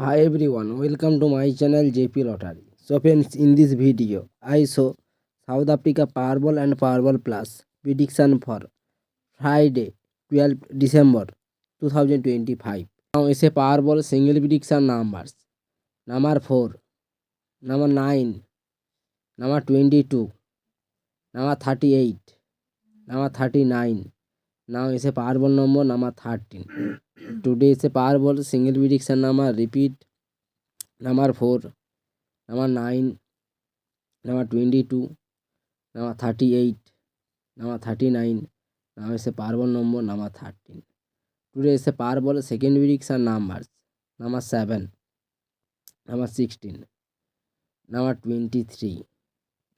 Hi everyone, welcome to my channel JP Lottery. So friends, in this video, I show South Africa Powerball and Powerball Plus prediction for Friday, 12 December 2025. Now is a Powerball single prediction numbers. Number 4, number 9, number 22, number 38, number 39. Now is a Powerball number 13. Today is a Powerball single prediction number. Repeat: number 4, number 9, number 22, number 38, number 39. Now is a Powerball number 13. Today is a Powerball second prediction numbers. Number 7, number 16, number 23,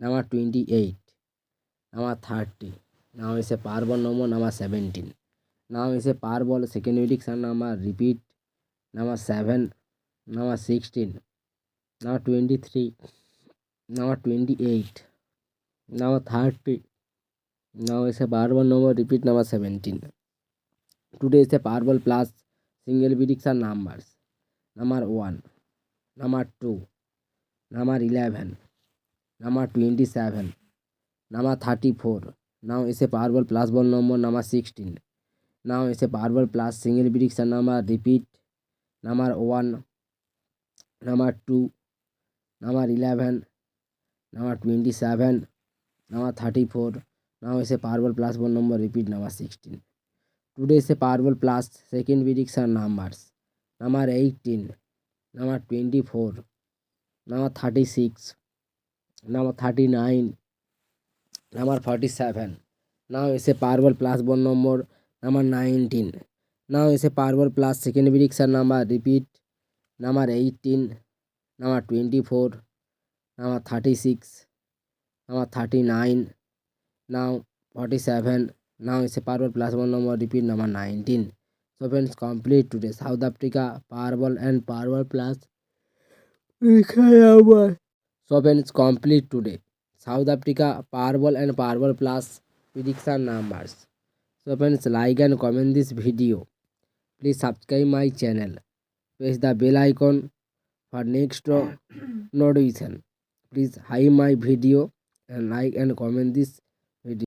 number 28, number 30. Now is a Powerball number 17. Now is a Powerball second prediction number. Repeat: number 7, number 16, number 23, number 28, number 30. Now is a Powerball number. Repeat: number 17. Today is a Powerball Plus single prediction numbers. Number 1, number 2, number 11, number 27, number 34. Now is a Powerball Plus ball number 16. Now is a Powerball Plus single prediction number. Repeat: number 1, number 2, number 11, number 27, number 34. Now is a Powerball Plus ball number. Repeat: number 16. Today is a Powerball Plus second prediction numbers. Number 18, number 24, number 36, number 39, number 47. Now is a Powerball Plus ball number 19. Now is a Powerball Plus second prediction number. Repeat: number 18, number 24, number 36, number 39, now 47. Now is a Powerball Plus ball number. Repeat: number 19. So friends, complete today South Africa Powerball and Powerball Plus. So friends, complete today South Africa Powerball and Powerball Plus prediction numbers. So friends, like and comment this video. Please subscribe my channel. Press the bell icon for next notification. Please like my video and like and comment this video.